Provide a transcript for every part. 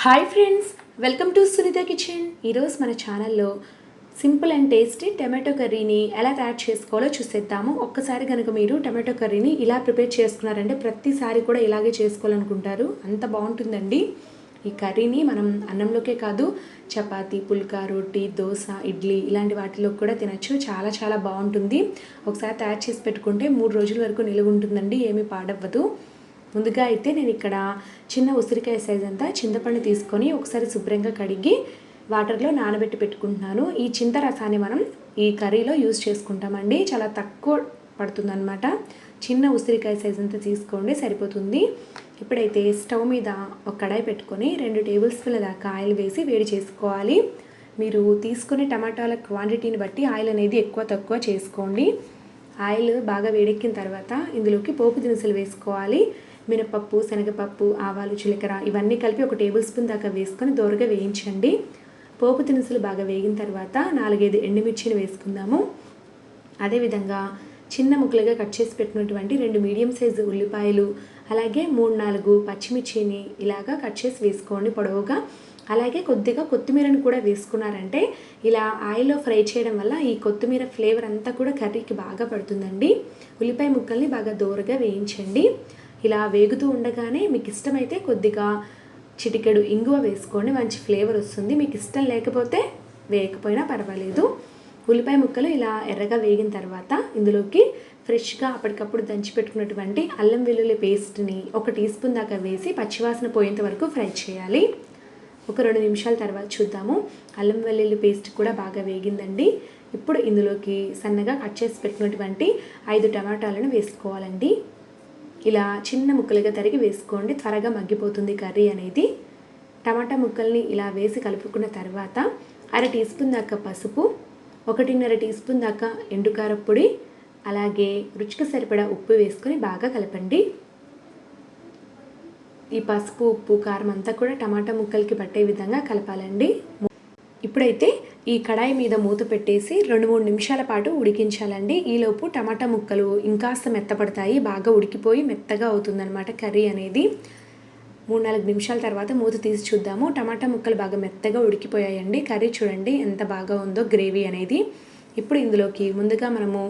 Hi friends, welcome to Sunitha kitchen. ఈరోజు మన ఛానల్లో సింపుల్ అండ్ టేస్టీ టమాటో కర్రీని ఎలా తయారు చేసుకోవాలో చూసేద్దాము. ఒక్కసారి కనుక మీరు టమాటో కర్రీని ఇలా ప్రిపేర్ చేసుకున్నారంటే ప్రతిసారి కూడా ఇలాగే చేసుకోవాలనుకుంటారు. అంత బాగుంటుందండి. ఈ కర్రీని మనం అన్నంలోకే కాదు, చపాతీ, పుల్కా, రోటీ, దోశ, ఇడ్లీ ఇలాంటి వాటిలో కూడా తినచ్చు. చాలా చాలా బాగుంటుంది. ఒకసారి తయారు చేసి పెట్టుకుంటే 3 రోజుల వరకు నిలువ ఉంటుందండి, ఏమీ పాడవ్వదు. ముందుగా అయితే నేను ఇక్కడ చిన్న ఉసిరికాయ సైజ్ అంతా చింతపండు తీసుకొని ఒకసారి శుభ్రంగా కడిగి వాటర్లో నానబెట్టి పెట్టుకుంటున్నాను. ఈ చింత రసాన్ని మనం ఈ కర్రీలో యూజ్ చేసుకుంటామండి. చాలా తక్కువ పడుతుందన్నమాట. చిన్న ఉసిరికాయ సైజ్ అంతా తీసుకోండి, సరిపోతుంది. ఇప్పుడైతే స్టవ్ మీద ఒక కడాయి పెట్టుకొని 2 టేబుల్ స్పూన్ల దాకా ఆయిల్ వేసి వేడి చేసుకోవాలి. మీరు తీసుకునే టమాటాల క్వాంటిటీని బట్టి ఆయిల్ అనేది ఎక్కువ తక్కువ చేసుకోండి. ఆయిల్ బాగా వేడెక్కిన తర్వాత ఇందులోకి పోపు దినుసులు వేసుకోవాలి. మినపప్పు, శనగపప్పు, ఆవాలు, జీలకర్ర ఇవన్నీ కలిపి 1 టేబుల్ స్పూన్ దాకా వేసుకొని దోరగా వేయించండి. పోపు దినుసులు బాగా వేగిన తర్వాత 4-5 ఎండుమిర్చిని వేసుకుందాము. అదేవిధంగా చిన్న ముక్కలుగా కట్ చేసి పెట్టినటువంటి 2 మీడియం సైజు ఉల్లిపాయలు, అలాగే 3-4 పచ్చిమిర్చిని ఇలాగా కట్ చేసి వేసుకోండి పొడవుగా. అలాగే కొద్దిగా కొత్తిమీరను కూడా వేసుకున్నారంటే ఇలా ఆయిల్లో ఫ్రై చేయడం వల్ల ఈ కొత్తిమీర ఫ్లేవర్ అంతా కూడా కర్రీకి బాగా పడుతుందండి. ఉల్లిపాయ ముక్కల్ని బాగా దోరగా వేయించండి. ఇలా వేగుతూ ఉండగానే మీకు ఇష్టమైతే కొద్దిగా చిటికెడు ఇంగువ వేసుకోండి, మంచి ఫ్లేవర్ వస్తుంది. మీకు ఇష్టం లేకపోతే వేయకపోయినా పర్వాలేదు. ఉల్లిపాయ ముక్కలు ఇలా ఎర్రగా వేగిన తర్వాత ఇందులోకి ఫ్రెష్గా అప్పటికప్పుడు దంచి పెట్టుకున్నటువంటి అల్లం వెల్లుల్లి పేస్ట్ని 1 టీ స్పూన్ దాకా వేసి పచ్చివాసన పోయేంత వరకు ఫ్రై చేయాలి. ఒక 2 నిమిషాల తర్వాత చూద్దాము. అల్లం వెల్లుల్లి పేస్ట్ కూడా బాగా వేగిందండి. ఇప్పుడు ఇందులోకి సన్నగా కట్ చేసి పెట్టినటువంటి 5 టమాటాలను వేసుకోవాలండి. ఇలా చిన్న ముక్కలుగా తరిగి వేసుకోండి, త్వరగా మగ్గిపోతుంది కర్రీ అనేది. టమాటా ముక్కల్ని ఇలా వేసి కలుపుకున్న తర్వాత 1/2 టీ స్పూన్ దాకా పసుపు, 1.5 టీ స్పూన్ దాకా ఎండుకారం పొడి, అలాగే రుచికి సరిపడా ఉప్పు వేసుకొని బాగా కలపండి. ఈ పసుపు, ఉప్పు, కారం అంతా కూడా టమాటా ముక్కలకి పట్టే విధంగా కలపాలండి. ఇప్పుడైతే ఈ కడాయి మీద మూత పెట్టేసి 2-3 నిమిషాల పాటు ఉడికించాలండి. ఈలోపు టమాటా ముక్కలు ఇంకాస్త మెత్తపడతాయి, బాగా ఉడికిపోయి మెత్తగా అవుతుందన్నమాట కర్రీ అనేది. 3-4 నిమిషాల తర్వాత మూత తీసి చూద్దాము. టమాటా ముక్కలు బాగా మెత్తగా ఉడికిపోయాయండి. కర్రీ చూడండి ఎంత బాగా ఉందో గ్రేవీ అనేది. ఇప్పుడు ఇందులోకి ముందుగా మనము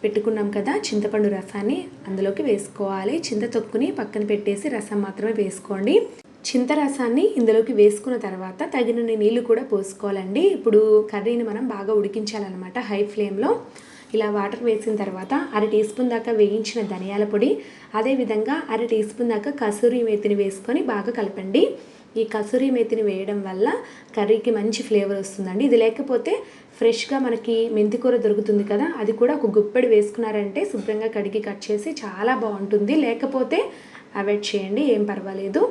పెట్టుకున్నాం కదా చింతపండు రసాన్ని అందులోకి వేసుకోవాలి. చింత తొక్కుని పక్కన పెట్టేసి రసం మాత్రమే వేసుకోండి. చింత రసాన్ని ఇందులోకి వేసుకున్న తర్వాత తగినన్ని నీళ్లు కూడా పోసుకోవాలండి. ఇప్పుడు కర్రీని మనం బాగా ఉడికించాలన్నమాట హై ఫ్లేమ్లో. ఇలా వాటర్ వేసిన తర్వాత 1/2 టీ స్పూన్ దాకా వేయించిన ధనియాల పొడి, అదేవిధంగా 1/2 టీ స్పూన్ దాకా కసూరి మేతిని వేసుకొని బాగా కలపండి. ఈ కసూరి మేతిని వేయడం వల్ల కర్రీకి మంచి ఫ్లేవర్ వస్తుందండి. ఇది లేకపోతే ఫ్రెష్గా మనకి మెంతికూర దొరుకుతుంది కదా, అది కూడా ఒక గుప్పెడు వేసుకున్నారంటే శుభ్రంగా కడిగి కట్ చేసి చాలా బాగుంటుంది. లేకపోతే అవాయిడ్ చేయండి, ఏం పర్వాలేదు.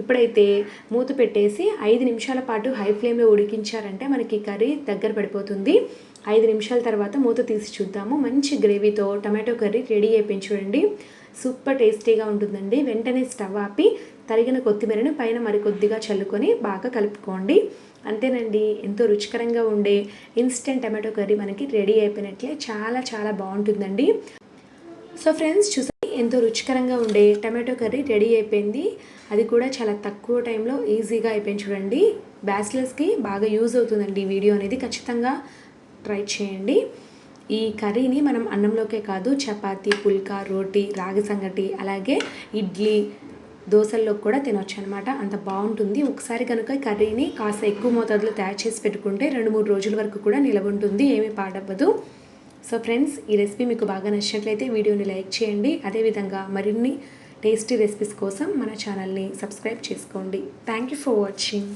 ఇప్పుడైతే మూత పెట్టేసి 5 నిమిషాల పాటు హై ఫ్లేమ్లో ఉడికించారంటే మనకి కర్రీ దగ్గర పడిపోతుంది. 5 నిమిషాల తర్వాత మూత తీసి చూద్దాము. మంచి గ్రేవీతో టమాటో కర్రీ రెడీ అయిపోయింది చూడండి. సూపర్ టేస్టీగా ఉంటుందండి. వెంటనే స్టవ్ ఆపి తరిగిన కొత్తిమీరను పైన మరికొద్దిగా చల్లుకొని బాగా కలుపుకోండి. అంతేనండి, ఎంతో రుచికరంగా ఉండే ఇన్స్టెంట్ టమాటో కర్రీ మనకి రెడీ అయిపోయినట్లే. చాలా చాలా బాగుంటుందండి. సో ఫ్రెండ్స్, చూసారు ఎంతో రుచికరంగా ఉండే టమాటో కర్రీ రెడీ అయిపోయింది. అది కూడా చాలా తక్కువ టైంలో ఈజీగా అయిపోయింది చూడండి. బ్యాచిలర్స్కి బాగా యూజ్ అవుతుందండి ఈ వీడియో అనేది. ఖచ్చితంగా ట్రై చేయండి. ఈ కర్రీని మనం అన్నంలోకే కాదు, చపాతీ, పుల్కా, రోటీ, రాగి సంగటి, అలాగే ఇడ్లీ, దోశల్లో కూడా తినొచ్చు అనమాట. అంత బాగుంటుంది. ఒకసారి కనుక కర్రీని కాస్త ఎక్కువ మోతాదులో తయారు చేసి పెట్టుకుంటే 2-3 రోజుల వరకు కూడా నిలవ ఉంటుంది, ఏమీ పాడవ్వదు. సో ఫ్రెండ్స్, ఈ రెసిపీ మీకు బాగా నచ్చినట్లయితే వీడియోని లైక్ చేయండి. అదేవిధంగా మరిన్ని టేస్టీ రెసిపీస్ కోసం మన ఛానల్ని సబ్స్క్రైబ్ చేసుకోండి. Thank you for watching.